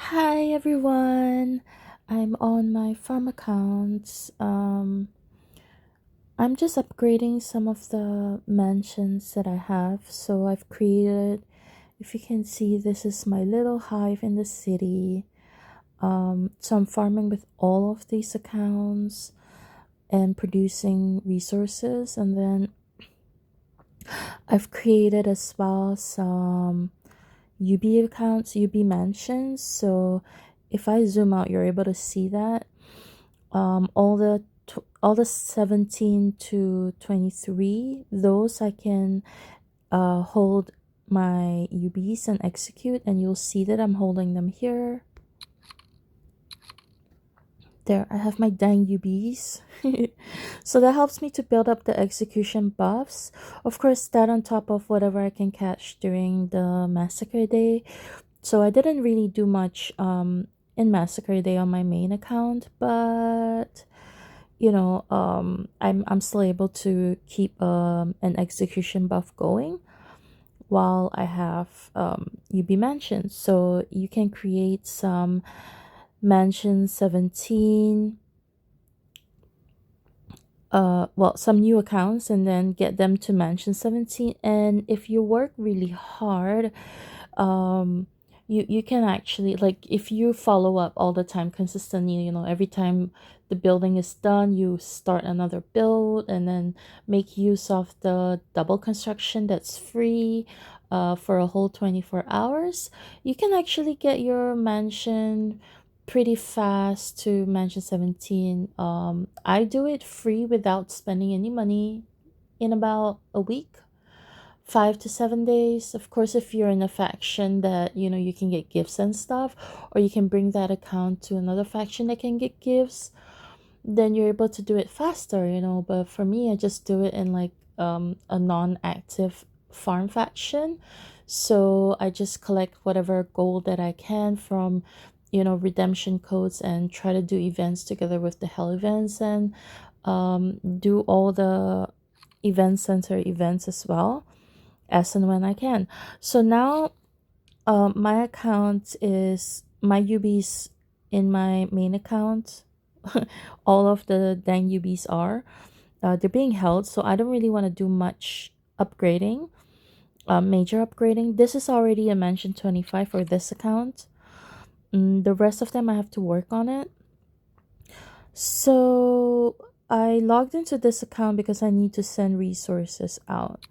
Hi everyone. I'm on my farm accounts. I'm just upgrading some of the mansions that I have. So I've created, if you can see, this is my little hive in the city. So I'm farming with all of these accounts and producing resources, and then I've created as well some UB accounts, UB mansions. So if I zoom out, you're able to see that all the 17 to 23, those I can hold my UBs and execute, and you'll see that I'm holding them here. There, I have my dang UBs. So that helps me to build up the execution buffs. Of course, that on top of whatever I can catch during the massacre day. So I didn't really do much in massacre day on my main account, but I'm still able to keep an execution buff going while I have UB mansions. So you can create some mansion 17, some new accounts, and then get them to mansion 17. And if you work really hard, um you can actually, like, if you follow up all the time consistently, every time the building is done, you start another build, and then make use of the double construction that's free for a whole 24 hours, you can actually get your mansion pretty fast to mansion 17. I do it free without spending any money in about a week, 5 to 7 days. Of course, if you're in a faction that you can get gifts and stuff, or you can bring that account to another faction that can get gifts, then you're able to do it faster. But for me, I just do it in like a non-active farm faction. So I just collect whatever gold that I can from redemption codes, and try to do events together with the hell events, and do all the event center events as well, as and when I can. So now, my account is my UBs in my main account. All of the dang UBs are. They're being held, so I don't really want to do much upgrading, major upgrading. This is already a mention 25 for this account. The rest of them I have to work on it. So I logged into this account because I need to send resources out.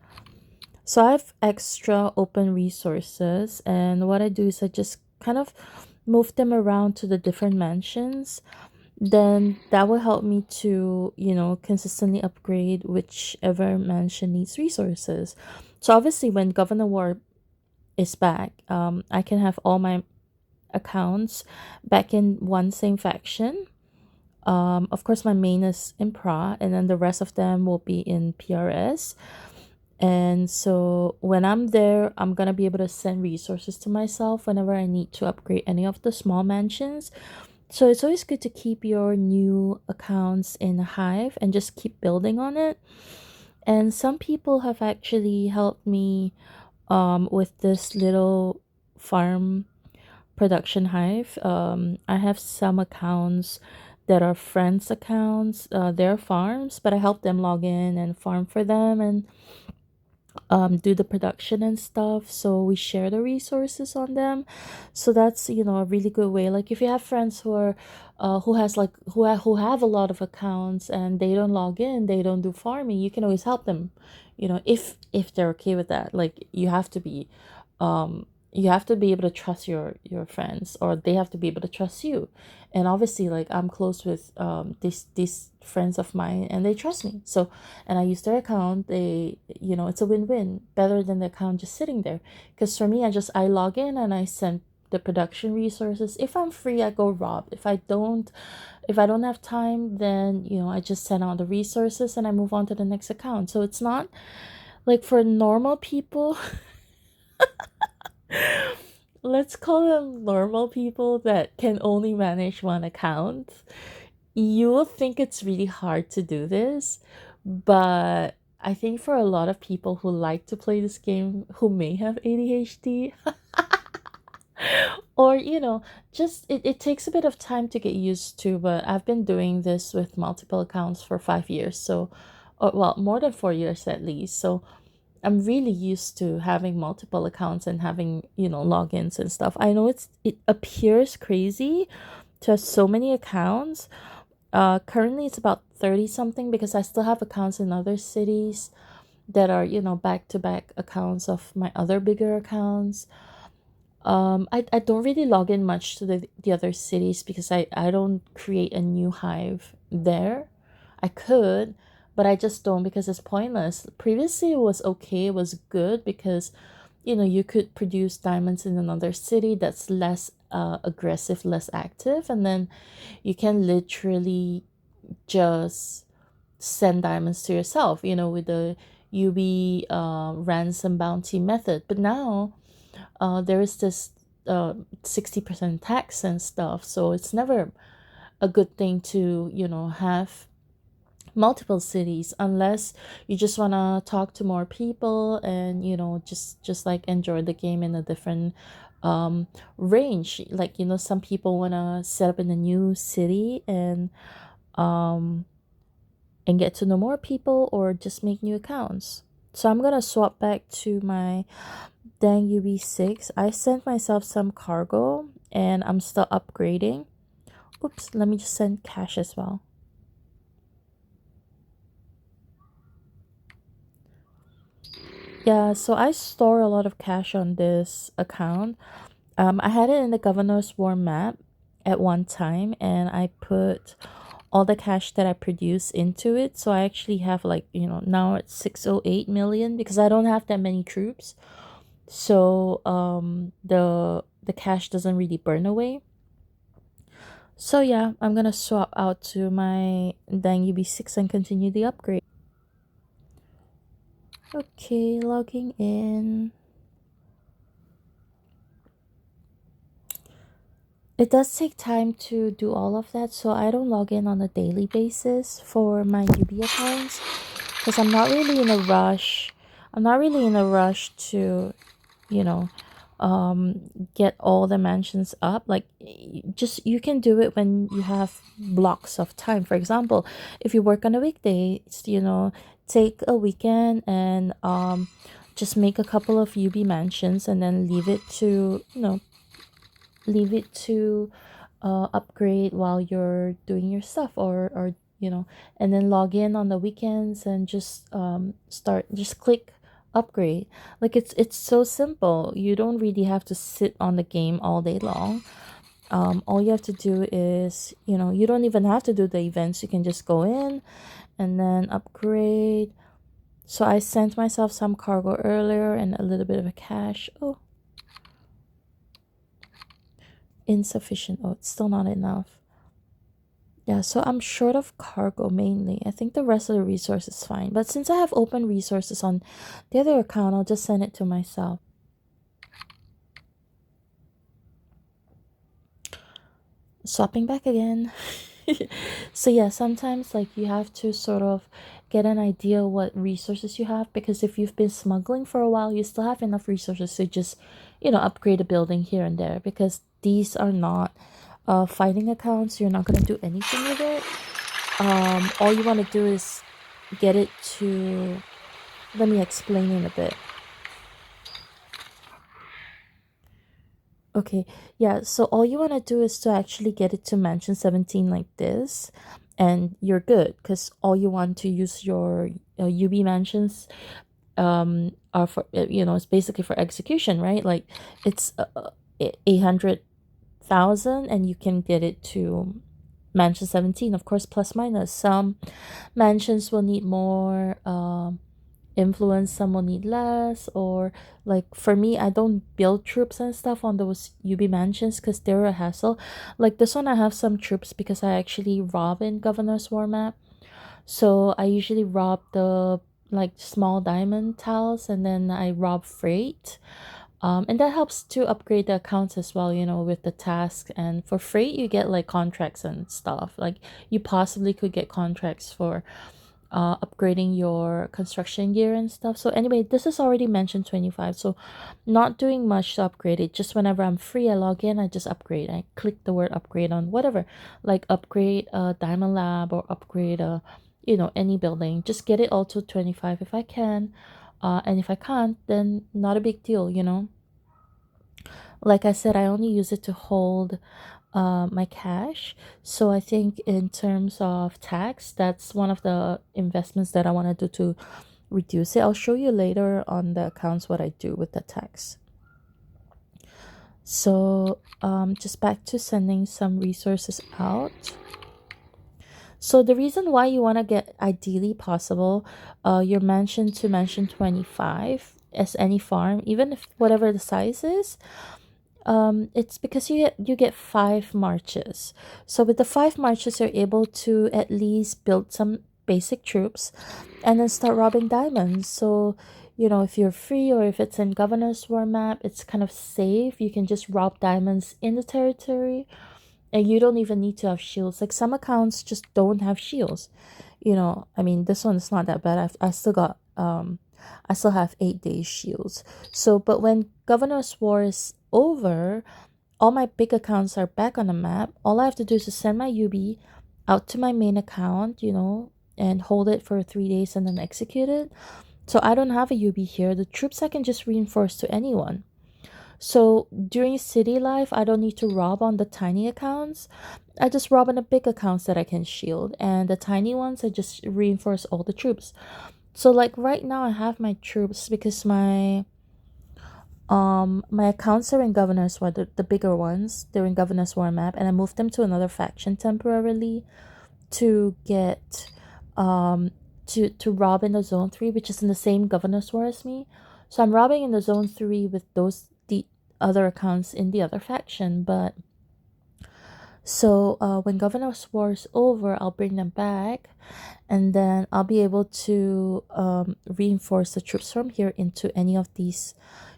So I have extra open resources, and what I do is I just kind of move them around to the different mansions. Then that will help me to, consistently upgrade whichever mansion needs resources. So obviously, when Governor War is back, I can have all my accounts back in one same faction. Of course, my main is in PRA, and then the rest of them will be in PRS. And so when I'm there, I'm gonna be able to send resources to myself whenever I need to upgrade any of the small mansions. So it's always good to keep your new accounts in Hive and just keep building on it. And some people have actually helped me with this little farm production hive. I have some accounts that are friends accounts, they're farms, but I help them log in and farm for them, and do the production and stuff, so we share the resources on them. So that's a really good way. Like, if you have friends who are who has like who have a lot of accounts and they don't log in, they don't do farming, you can always help them, if they're okay with that. Like, you have to be able to trust your friends, or they have to be able to trust you. And obviously, like, I'm close with these friends of mine, and they trust me. So, and I use their account. It's a win-win, better than the account just sitting there. Because for me, I log in and I send the production resources. If I'm free, I go rob. If I don't have time, then I just send out the resources and I move on to the next account. So it's not like for normal people. Let's call them normal people that can only manage one account. You will think it's really hard to do this, but I think for a lot of people who like to play this game, who may have ADHD, Or, just it takes a bit of time to get used to, but I've been doing this with multiple accounts for 5 years. So, or, well, more than 4 years at least. So I'm really used to having multiple accounts and having, logins and stuff. I know it appears crazy to have so many accounts. Currently it's about 30 something because I still have accounts in other cities that are, back to back accounts of my other bigger accounts. I don't really log in much to the other cities because I don't create a new hive there. I could, but I just don't because it's pointless. Previously it was okay, it was good because you could produce diamonds in another city that's less aggressive, less active, and then you can literally just send diamonds to yourself, with the UB ransom bounty method. But now there is this 60% tax and stuff, so it's never a good thing to have multiple cities unless you just want to talk to more people and just like enjoy the game in a different range. Like some people want to set up in a new city um and get to know more people or just make new accounts. So I'm gonna swap back to my dang UB6. I sent myself some cargo and I'm still upgrading. Oops, let me just send cash as well. Yeah, so I store a lot of cash on this account. I had it in the Governor's War map at one time, and I put all the cash that I produce into it. So I actually have like, now it's 608 million because I don't have that many troops. So the cash doesn't really burn away. So yeah, I'm gonna swap out to my dang UB6 and continue the upgrade. Okay, logging in. It does take time to do all of that, so I don't log in on a daily basis for my UB accounts because I'm not really in a rush. I'm not really in a rush to, you know, get all the mansions up. Like, just you can do it when you have blocks of time. For example, if you work on a weekday, take a weekend and just make a couple of UB mansions and then leave it to upgrade while you're doing your stuff, or and then log in on the weekends and just just click upgrade. Like, it's so simple. You don't really have to sit on the game all day long. All you have to do is, you don't even have to do the events. You can just go in and then upgrade. So I sent myself some cargo earlier and a little bit of a cash. Oh, insufficient. Oh, it's still not enough. Yeah, so I'm short of cargo mainly. I think the rest of the resource is fine. But since I have open resources on the other account, I'll just send it to myself. Swapping back again. So yeah, sometimes like you have to sort of get an idea what resources you have, because if you've been smuggling for a while, you still have enough resources to just, upgrade a building here and there, because these are not fighting accounts. You're not going to do anything with it. All you want to do is get it to, let me explain in a bit. Okay, yeah, so all you want to do is to actually get it to mansion 17 like this, and you're good, because all you want to use your UB mansions are for, it's basically for execution, right? Like, it's 800,000 and you can get it to mansion 17, of course, plus minus. Some mansions will need more influence, some will need less. Or like for me, I don't build troops and stuff on those UB mansions because they're a hassle. Like this one, I have some troops because I actually rob in Governor's War map. So I usually rob the like small diamond tiles, and then I rob freight. And that helps to upgrade the accounts as well, with the task. And for freight, you get like contracts and stuff. Like, you possibly could get contracts for upgrading your construction gear and stuff. So anyway, this is already mentioned 25. So not doing much to upgrade it. Just whenever I'm free, I log in, I just upgrade. I click the word upgrade on whatever, like upgrade a diamond lab or upgrade a, any building. Just get it all to 25 if I can. And if I can't, then not a big deal. Like I said, I only use it to hold my cash. So I think in terms of tax, that's one of the investments that I want to do to reduce it. I'll show you later on the accounts what I do with the tax. So just back to sending some resources out. So the reason why you want to get ideally possible your mansion to mansion 25 as any farm, even if whatever the size is, it's because you get 5 marches. So with the 5 marches, you're able to at least build some basic troops and then start robbing diamonds. So if you're free or if it's in Governor's War map, it's kind of safe. You can just rob diamonds in the territory, and you don't even need to have shields. Like some accounts just don't have shields. I mean, this one is not that bad. I still have 8 days shields. So but when Governor's War is over, all my big accounts are back on the map. All I have to do is to send my UB out to my main account, and hold it for 3 days and then execute it. So I don't have a UB here. The troops I can just reinforce to anyone. So during city life, I don't need to rob on the tiny accounts. I just rob on the big accounts that I can shield. And the tiny ones, I just reinforce all the troops. So like right now I have my troops because my accounts are in Governor's War, the bigger ones. They're in Governor's War map, and I moved them to another faction temporarily to get to rob in the zone 3, which is in the same Governor's War as me. So I'm robbing in the zone 3 with the other accounts in the other faction. But so when Governor's War is over, I'll bring them back, and then I'll be able to reinforce the troops from here into any of these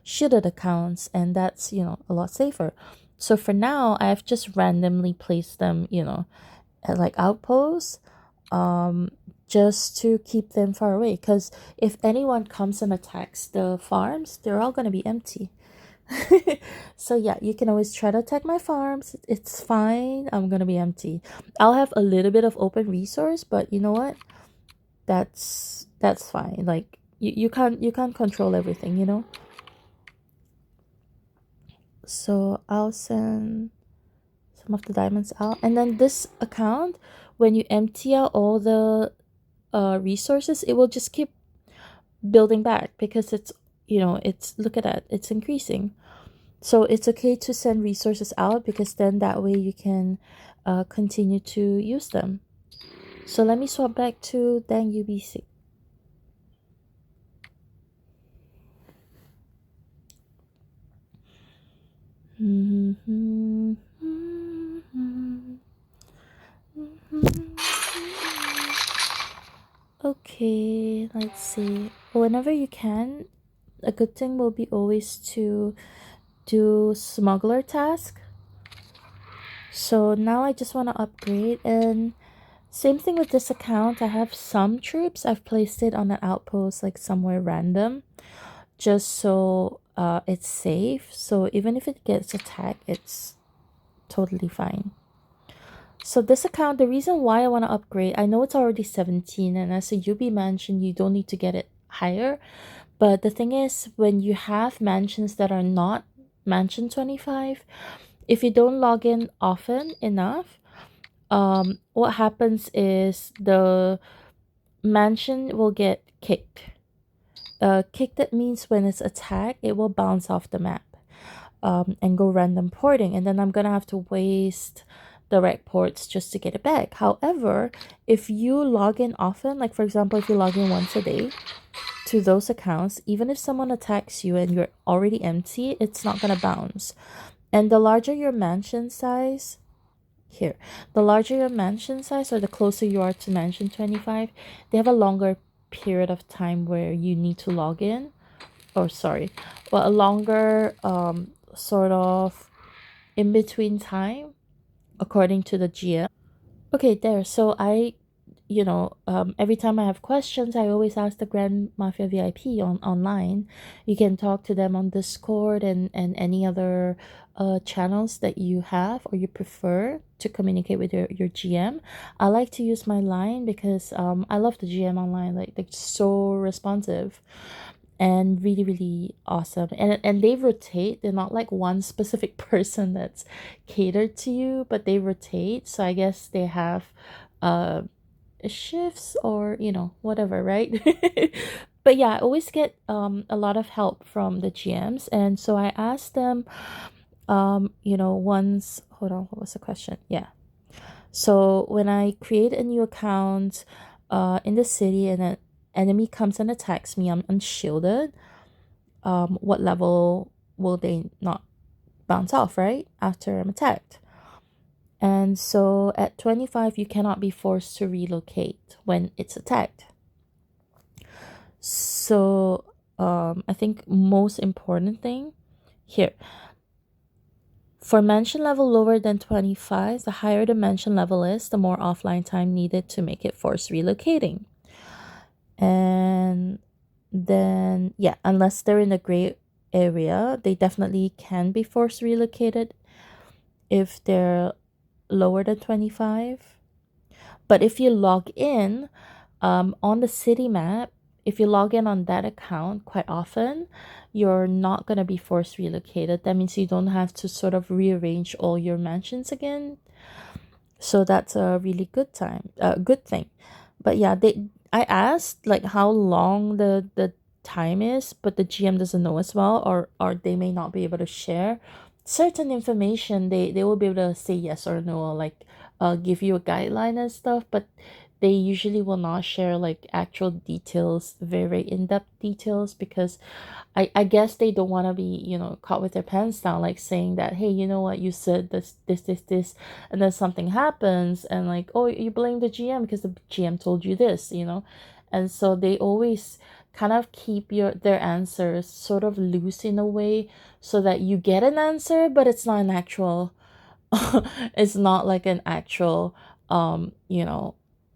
shielded accounts, and that's a lot safer. So for now, I've just randomly placed them at like outposts, just to keep them far away, because if anyone comes and attacks the farms, they're all going to be empty. So yeah, you can always try to attack my farms. It's fine. I'm gonna be empty. I'll have a little bit of open resource, but you know what? That's fine. Like you can't control everything. So I'll send some of the diamonds out, and then this account, when you empty out all the resources, it will just keep building back because it's look at that, it's increasing. So it's okay to send resources out because then that way you can continue to use them. So let me swap back to Dang UBC. Okay, let's see. Whenever you can, a good thing will be always to do smuggler task. So now I just want to upgrade, and same thing with this account. I have some troops. I've placed it on an outpost like somewhere random, just so it's safe. So even if it gets attacked, it's totally fine. So this account, the reason why I want to upgrade, I know it's already 17, and as a UB mansion, you don't need to get it higher. But the thing is, when you have mansions that are not mansion 25, if you don't log in often enough, what happens is the mansion will get kicked. Kicked, that means when it's attacked, it will bounce off the map and go random porting, and then I'm gonna have to waste direct ports just to get it back. However, if you log in often, like for example, if you log in once a day to those accounts, even if someone attacks you and you're already empty, it's not gonna bounce. And the larger your mansion size, the larger your mansion size or the closer you are to mansion 25, they have a longer period of time where you need to log in. Or sorry, well, a longer sort of in between time according to the GM. Okay, there. So I every time I have questions, I always ask the Grand Mafia VIP online. You can talk to them on Discord and any other channels that you have or you prefer to communicate with your GM. I like to use my line because I love the GM online. Like, they're so responsive and really, really awesome. And they rotate. They're not like one specific person that's catered to you, but they rotate. So I guess they have uh shifts or whatever, right? But yeah, I always get a lot of help from the GMs, and so I asked them once. Hold on, what was the question? Yeah. So when I create a new account in the city and an enemy comes and attacks me, I'm unshielded. What level will they not bounce off, right? After I'm attacked. And so at 25, you cannot be forced to relocate when it's attacked. So I think most important thing here, for mansion level lower than 25, the higher the mansion level is, the more offline time needed to make it forced relocating. And then, yeah, unless they're in a gray area, they definitely can be forced relocated if they're lower than 25. But if you log in on the city map, if you log in on that account quite often, you're not going to be forced relocated. That means you don't have to sort of rearrange all your mansions again. So that's a really good thing. But yeah, I asked like how long the time is, but the GM doesn't know as well, or they may not be able to share certain information. They will be able to say yes or no, or like give you a guideline and stuff, but they usually will not share like actual details, very, very in-depth details, because I guess they don't want to be, caught with their pants down, like saying that, hey, you know what, you said this, and then something happens, and like, oh, you blame the GM because the GM told you this, and so they always kind of keep their answers sort of loose in a way so that you get an answer, but it's not an actual, it's not like an actual,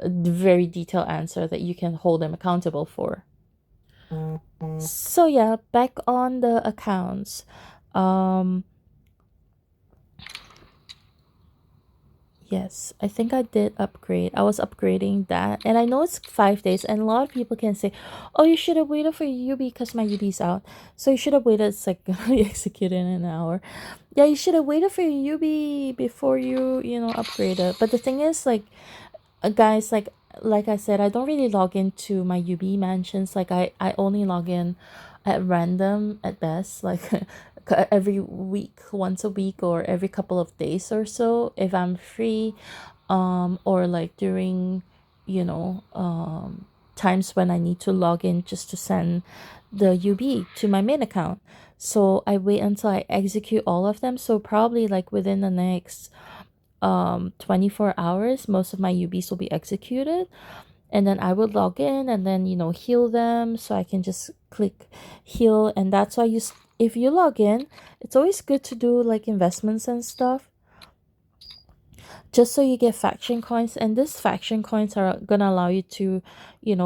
a very detailed answer that you can hold them accountable for. So yeah, back on the accounts. Um yes, I think I did upgrade. I was upgrading that. And I know it's 5 days, and a lot of people can say, oh, you should have waited for your UB because my UB's out. So you should have waited. It's like gonna be executed in an hour. Yeah, you should have waited for your UB before you upgrade it. But the thing is, like, guys, like I said, I don't really log into my UB mansions. Like, I only log in at random at best, like every week, once a week, or every couple of days or so if I'm free, or like during times when I need to log in just to send the UB to my main account. So I wait until I execute all of them, so probably like within the next 24 hours most of my UBs will be executed, and then I would log in and then heal them, so I can just click heal. And that's why if you log in, it's always good to do like investments and stuff, just so you get faction coins, and this faction coins are gonna allow you to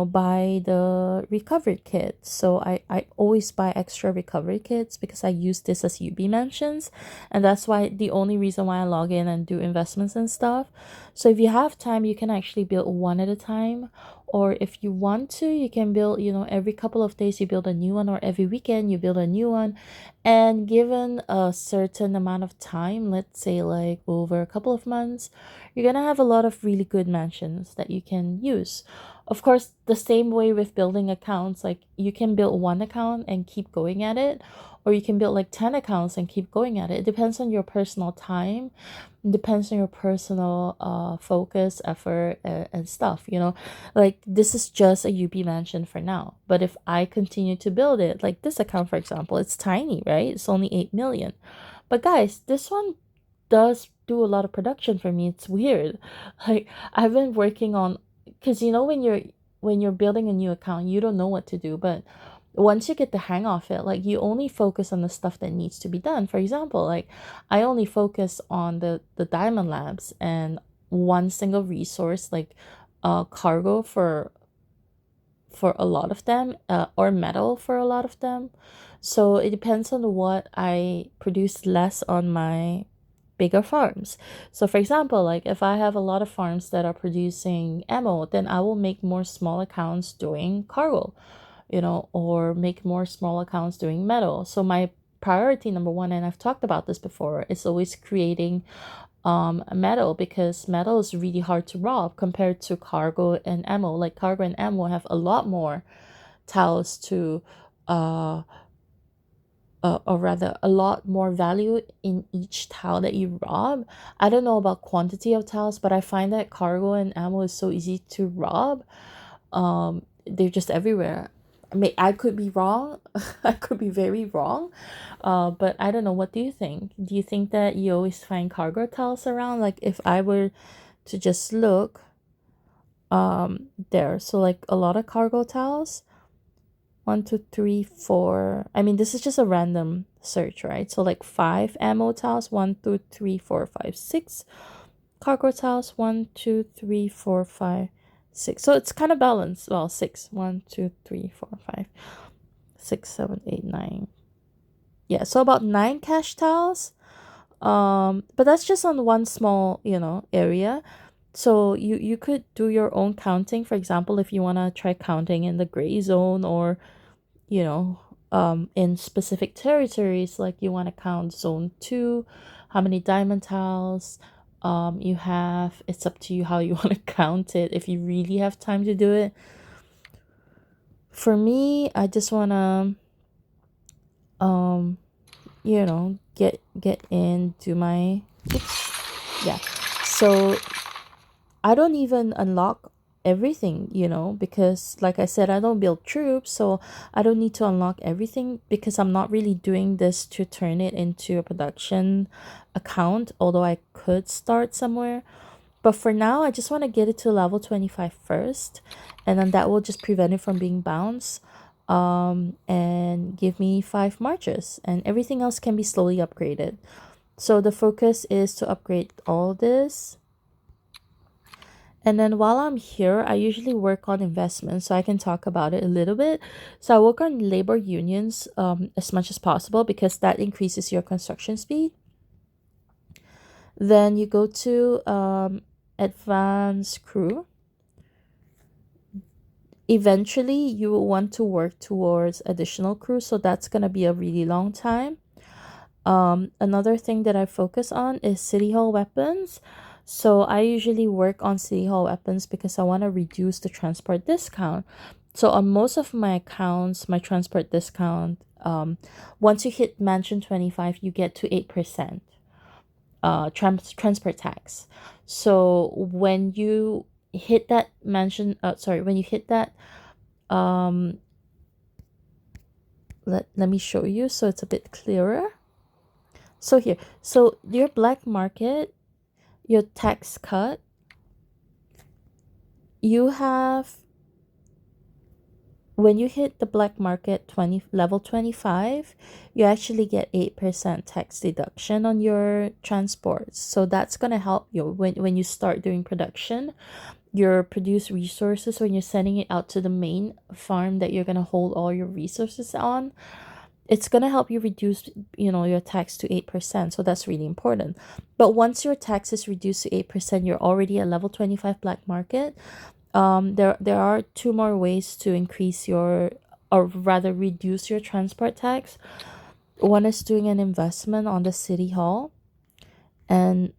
buy the recovery kit. So I always buy extra recovery kits because I use this as UB mentions, and that's why the only reason why I log in and do investments and stuff. So if you have time, you can actually build one at a time, or if you want to, you can build every couple of days you build a new one, or every weekend you build a new one. And given a certain amount of time, let's say like over a couple of months, you're gonna have a lot of really good mansions that you can use. Of course, the same way with building accounts, like you can build one account and keep going at it, or you can build like 10 accounts and keep going at it. It depends on your personal time. It depends on your personal focus, effort, and stuff, like this is just a UB mansion for now. But if I continue to build it, like this account, for example, it's tiny, right? It's only 8 million. But guys, this one does do a lot of production for me. It's weird. Like, I've been working on, because when you're building a new account, you don't know what to do, but once you get the hang of it, like you only focus on the stuff that needs to be done. For example, like I only focus on the diamond labs and one single resource, like cargo for a lot of them, or metal for a lot of them. So it depends on what I produce less on my bigger farms. So for example, like if I have a lot of farms that are producing ammo, then I will make more small accounts doing cargo, or make more small accounts doing metal. So my priority number one, and I've talked about this before, is always creating metal, because metal is really hard to rob compared to cargo and ammo. Like cargo and ammo have a lot more tiles to uh or rather a lot more value in each tile that you rob. I don't know about quantity of tiles, but I find that cargo and ammo is so easy to rob. They're just everywhere. I could be wrong. I could be very wrong. But I don't know. What do you think? Do you think that you always find cargo tiles around? Like if I were to just look there, so like a lot of cargo tiles. One, two, three, four. I mean, this is just a random search, right? So like 5 ammo tiles. 1, 2, 3, 4, 5, 6. Cargo tiles. 1, 2, 3, 4, 5, 6. So it's kind of balanced. Well, 6. 1, 2, 3, 4, 5, 6, 7, 8, 9. Yeah, so about 9 cash tiles. But that's just on one small, area. So you could do your own counting. For example, if you want to try counting in the gray zone, or in specific territories, like you want to count zone 2, how many diamond tiles you have. It's up to you how you want to count it, if you really have time to do it. For me, I just want to get in, do my, oops, yeah. So I don't even unlock everything, because like I said, I don't build troops, so I don't need to unlock everything, because I'm not really doing this to turn it into a production account, although I could start somewhere. But for now, I just want to get it to level 25 first, and then that will just prevent it from being bounced, and give me 5 marches, and everything else can be slowly upgraded. So the focus is to upgrade all this. And then while I'm here, I usually work on investments, so I can talk about it a little bit. So I work on labor unions as much as possible, because that increases your construction speed. Then you go to advanced crew. Eventually, you will want to work towards additional crew, so that's going to be a really long time. Another thing that I focus on is city hall weapons. So I usually work on city hall weapons because I want to reduce the transport discount. So on most of my accounts, my transport discount, once you hit mansion 25, you get to 8% transport tax. So when you hit that when you hit that, let me show you so it's a bit clearer. So here, so your black market, your tax cut, you have, when you hit the black market level 25, you actually get 8% tax deduction on your transports. So that's going to help you when you start doing production, your produce resources, when you're sending it out to the main farm that you're going to hold all your resources on. It's going to help you reduce your tax to 8%. So that's really important. But once your tax is reduced to 8%, you're already at level 25 black market. There are 2 more ways to increase your, or rather reduce your transport tax. One is doing an investment on the city hall, and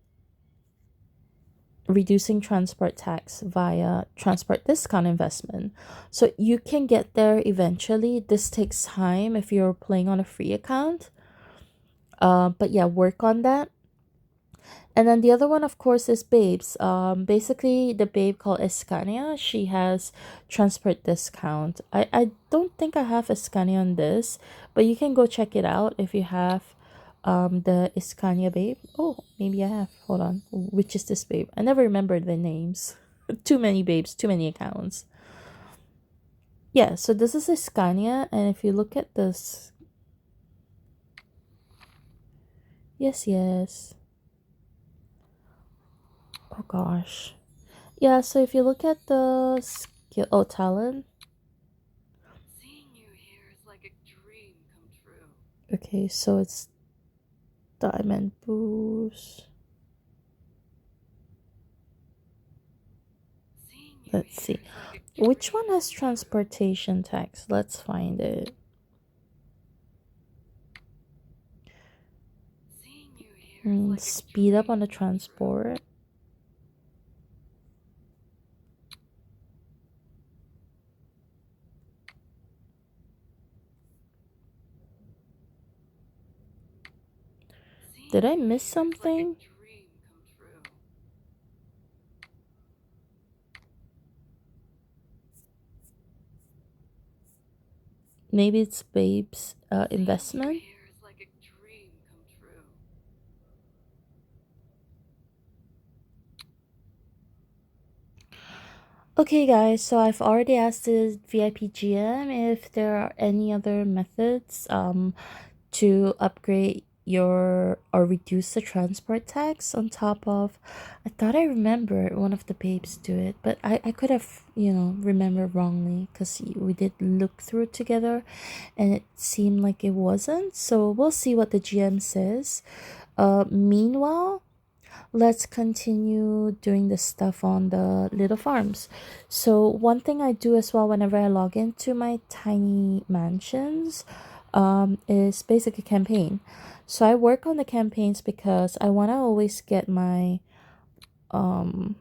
reducing transport tax via transport discount investment. So you can get there eventually. This takes time if you're playing on a free account. But yeah, work on that. And then the other one, of course, is Babes. Basically, the babe called Escania, she has transport discount. I don't think I have Escania on this, but you can go check it out if you have the Escania babe. Oh, maybe I have. Hold on. Which is this babe? I never remember the names. Too many babes, too many accounts. Yeah, so this is Escania, and if you look at this, yes. Oh gosh. Yeah, so if you look at the skill, oh, talent. Seeing you here is like a dream come true. Okay, so it's diamond boost. Seeing you Let's here see. is like a Which one dream has come true. transportation tax? Let's find it. Seeing you here is like a Speed up on dream the come true. transport. Did Seeing I you miss here is like a something? dream come true. Maybe it's Babe's Seeing you investment. here is like a dream come true. Okay, guys, so I've already asked the VIP GM if there are any other methods to upgrade your or reduce the transport tax on top of. I thought I remember one of the babes do it, but I could have, remember wrongly because we did look through it together and it seemed like it wasn't. So we'll see what the GM says. Meanwhile, let's continue doing the stuff on the little farms. So one thing I do as well whenever I log into my tiny mansions is basically campaign. So I work on the campaigns because I want to always get my um,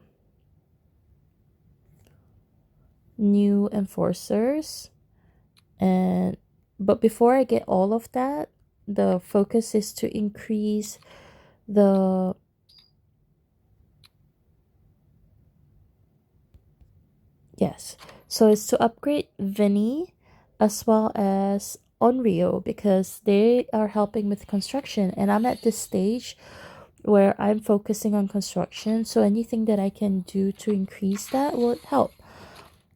new enforcers, and but before I get all of that, the focus is to increase the. Yes. So it's to upgrade Vinny as well as Onryo because they are helping with construction, and I'm at this stage where I'm focusing on construction. So anything that I can do to increase that would help.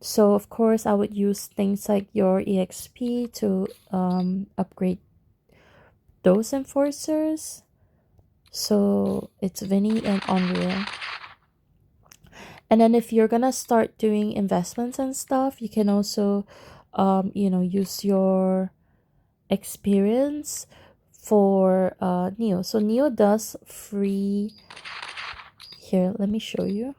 So of course I would use things like your EXP to upgrade those enforcers. So it's Vinny and Onryo. And then if you're gonna start doing investments and stuff, you can also, use your experience for Neo. So Neo does free. Here, let me show you.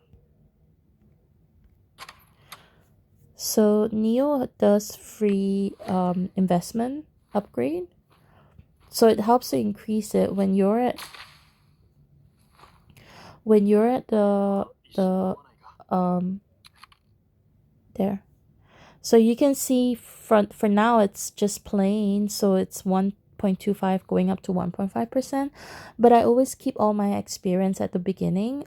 So Neo does free investment upgrade. So it helps to increase it when you're at the um there. So you can see front for now it's just plain, so it's 1.25 going up to 1.5%. But I always keep all my experience at the beginning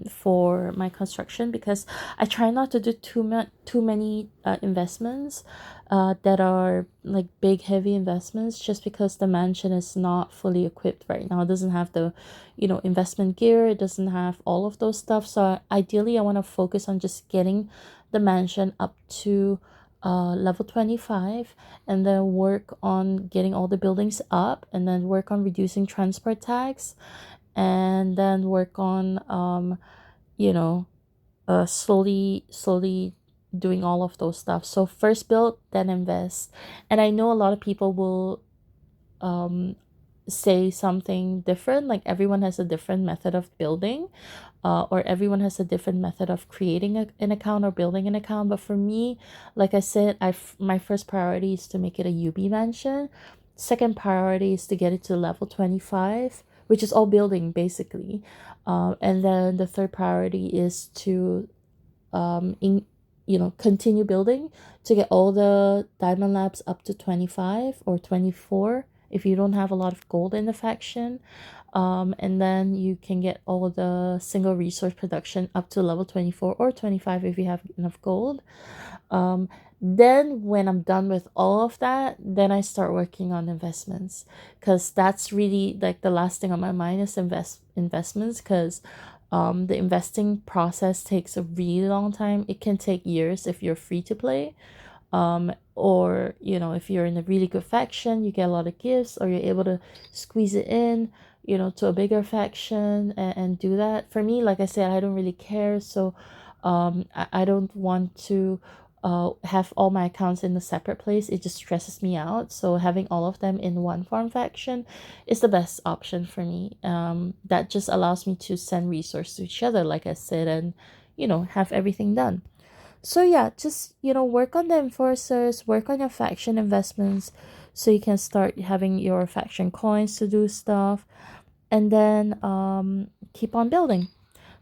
for my construction because I try not to do too many investments that are like big heavy investments just because the mansion is not fully equipped right now. It doesn't have the investment gear, it doesn't have all of those stuff. So ideally I want to focus on just getting the mansion up to level 25 and then work on getting all the buildings up and then work on reducing transport tax and then work on you know slowly doing all of those stuff. So first build then invest. And I know a lot of people will um say something different, like everyone has a different method of building, or everyone has a different method of creating an account or building an account. But for me, like I said, my first priority is to make it a UB mansion. Second priority is to get it to level 25, which is all building basically. And then the third priority is to continue building to get all the diamond labs up to 25 or 24 if you don't have a lot of gold in the faction. And then you can get all the single resource production up to level 24 or 25 if you have enough gold. Then when I'm done with all of that, then I start working on investments because that's really like the last thing on my mind is investments because the investing process takes a really long time. It can take years if you're free to play, or if you're in a really good faction you get a lot of gifts or you're able to squeeze it in to a bigger faction and do that. For me, like I said, I don't really care. So I don't want to have all my accounts in a separate place. It just stresses me out. So having all of them in one farm faction is the best option for me. That just allows me to send resources to each other, like I said, and have everything done. So yeah, just work on the enforcers, work on your faction investments, so you can start having your faction coins to do stuff, and then keep on building.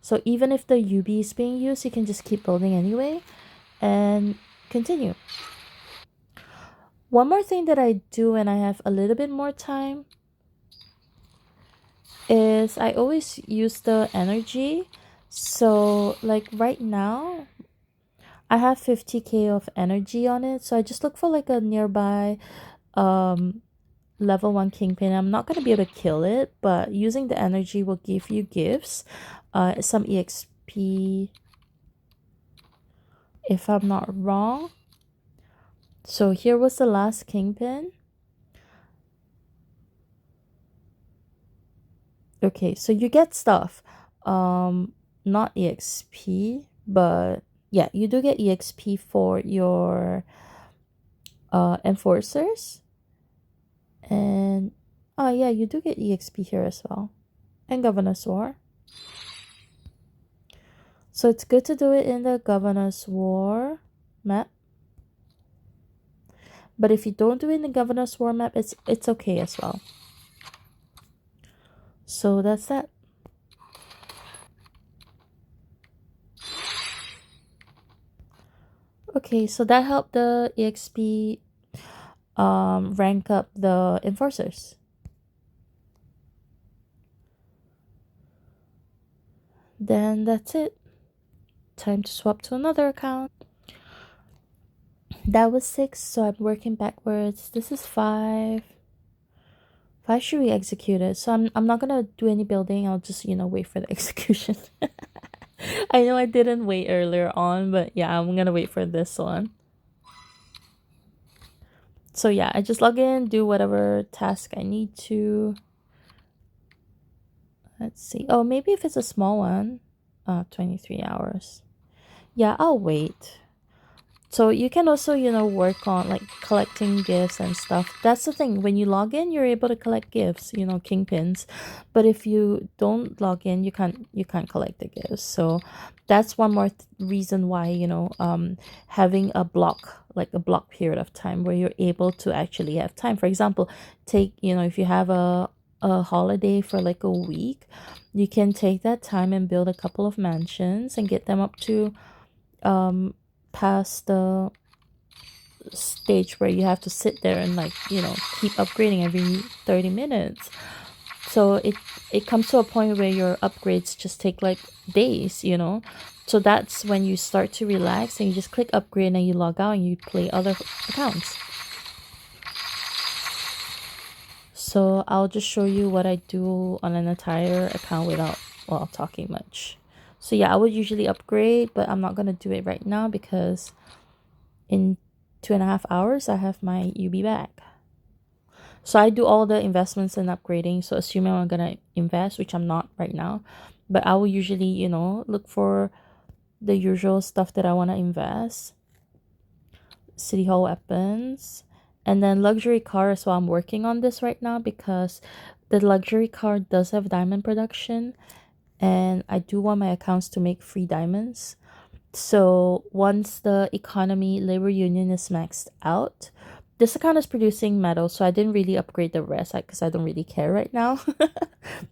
So even if the UB is being used, you can just keep building anyway and continue. One more thing that I do when I have a little bit more time is I always use the energy. So like right now, I have 50k of energy on it. So I just look for like a nearby um level 1 kingpin. I'm not going to be able to kill it, but using the energy will give you gifts, some exp if I'm not wrong. So here was the last kingpin. Okay, so you get stuff. Not exp, but yeah, you do get exp for your enforcers. And oh yeah, you do get exp here as well. And Governor's War. So it's good to do it in the Governor's War map. But if you don't do it in the Governor's War map, it's okay as well. So that's that. Okay, so that helped the EXP rank up the enforcers. Then that's it. Time to swap to another account. That was 6, so I'm working backwards. This is 5. 5 should be executed. So I'm not gonna do any building. I'll just wait for the execution. I know I didn't wait earlier on, but yeah, I'm gonna wait for this one. So yeah, I just log in, do whatever task I need to. Let's see. Oh, maybe if it's a small one, 23 hours. Yeah, I'll wait. So you can also, work on like collecting gifts and stuff. That's the thing. When you log in, you're able to collect gifts, kingpins. But if you don't log in, you can't collect the gifts. So that's one more reason why, having a block, like a block period of time where you're able to actually have time. For example, take, if you have a holiday for like a week, you can take that time and build a couple of mansions and get them up to past the stage where you have to sit there and like keep upgrading every 30 minutes. So it comes to a point where your upgrades just take like days. So that's when you start to relax and you just click upgrade and you log out and you play other accounts. So I'll just show you what I do on an entire account without talking much. So yeah, I would usually upgrade, but I'm not gonna do it right now because in 2.5 hours I have my UB back. So I do all the investments and upgrading. So assuming I'm gonna invest, which I'm not right now, but I will usually, look for the usual stuff that I want to invest. City Hall weapons. And then luxury car as well. I'm working on this right now because the luxury car does have diamond production. And I do want my accounts to make free diamonds. So once the economy labor union is maxed out, this account is producing metal, so I didn't really upgrade the rest because I don't really care right now.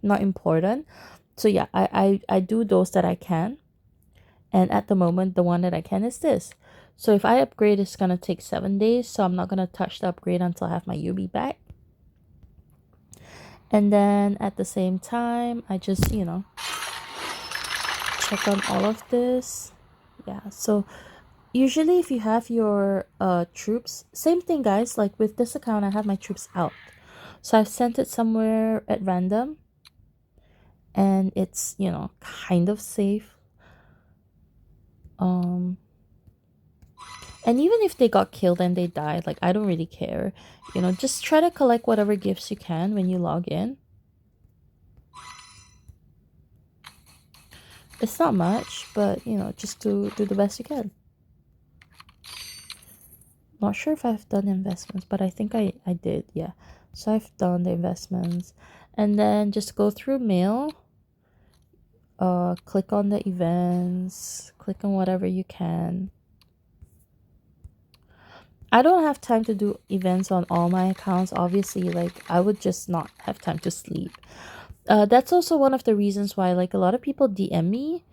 Not important. So yeah, I do those that I can. And at the moment, the one that I can is this. So if I upgrade, it's gonna take 7 days. So I'm not gonna touch the upgrade until I have my UB back. And then at the same time, I just, check on all of this. Yeah, so usually if you have your troops, same thing guys, like with this account I have my troops out, so I've sent it somewhere at random and it's kind of safe. And even if they got killed and they died, like I don't really care. Just try to collect whatever gifts you can when you log in. It's not much, but just to do the best you can. Not sure if I've done investments, but I think I did, yeah. So I've done the investments. And then just go through mail, click on the events, click on whatever you can. I don't have time to do events on all my accounts, obviously. Like, I would just not have time to sleep. That's also one of the reasons why, like, a lot of people DM me,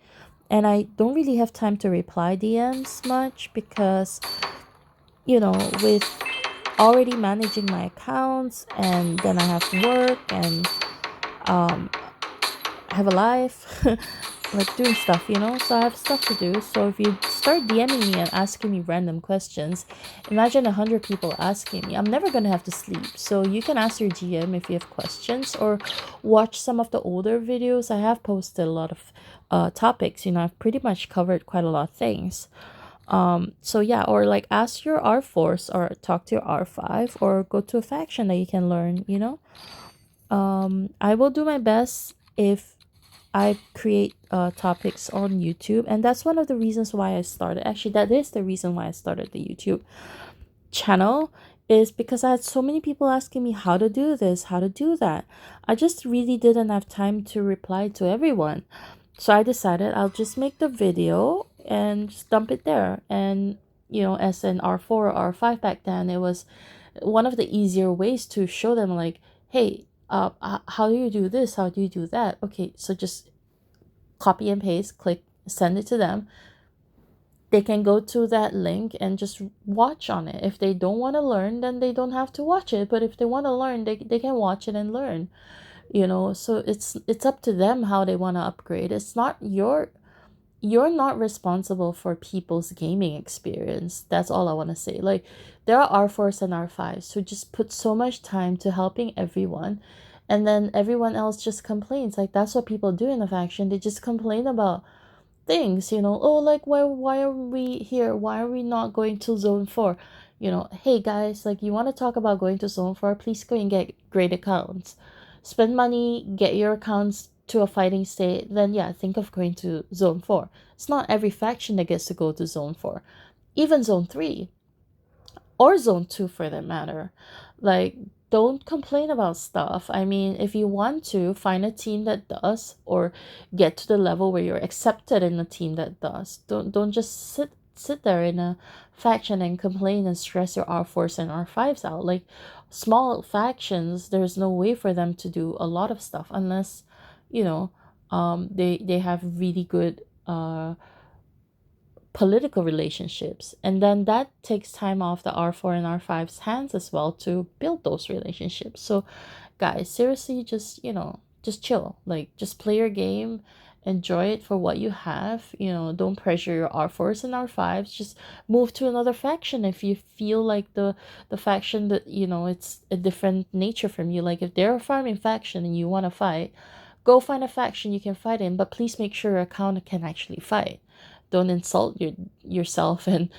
and I don't really have time to reply DMs much because, with already managing my accounts, and then I have work, and um, I have a life, like doing stuff, so I have stuff to do. So if you start DMing me and asking me random questions, imagine 100 people asking me, I'm never gonna have to sleep. So you can ask your GM if you have questions, or watch some of the older videos. I have posted a lot of topics. I've pretty much covered quite a lot of things. So yeah, or like ask your R4s, or talk to your R5, or go to a faction that you can learn. I will do my best if I create topics on YouTube, and that's one of the reasons why I started. Actually, that is the reason why I started the YouTube channel, is because I had so many people asking me how to do this, how to do that. I just really didn't have time to reply to everyone. So I decided I'll just make the video and just dump it there. And as an R4 or R5 back then, it was one of the easier ways to show them, like, hey, how do you do this? How do you do that? Okay, so just copy and paste, click, send it to them. They can go to that link and just watch on it. If they don't want to learn, then they don't have to watch it. But if they want to learn, they can watch it and learn. So it's up to them how they want to upgrade. It's not you're not responsible for people's gaming experience. That's all I want to say. Like, there are R4s and R5s who just put so much time to helping everyone, and then everyone else just complains. Like, that's what people do in the faction. They just complain about things, oh, like, why are we here? Why are we not going to zone 4? Hey guys, like, you want to talk about going to zone 4? Please go and get great accounts. Spend money, get your accounts to a fighting state, then yeah, think of going to zone 4. It's not every faction that gets to go to zone 4. Even zone 3, or zone 2 for that matter. Like, don't complain about stuff. I mean, if you want to find a team that does, or get to the level where you're accepted in a team that does, don't just sit there in a faction and complain and stress your R4s and R5s out. Like, small factions, there's no way for them to do a lot of stuff unless they have really good political relationships, and then that takes time off the R4 and R5's hands as well to build those relationships. So guys, seriously, just chill. Like, just play your game, enjoy it for what you have. Don't pressure your R4s and R5s. Just move to another faction if you feel like the faction that it's a different nature from you. Like, if they're a farming faction and you want to fight, go find a faction you can fight in, but please make sure your account can actually fight. Don't insult yourself and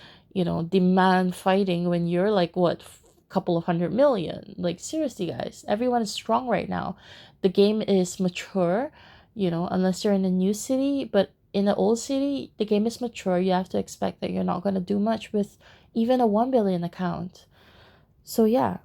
demand fighting when you're like, what, couple of 100 million. Like, seriously guys, everyone is strong right now. The game is mature, unless you're in a new city, but in the old city the game is mature. You have to expect that you're not going to do much with even a 1 billion account. So yeah,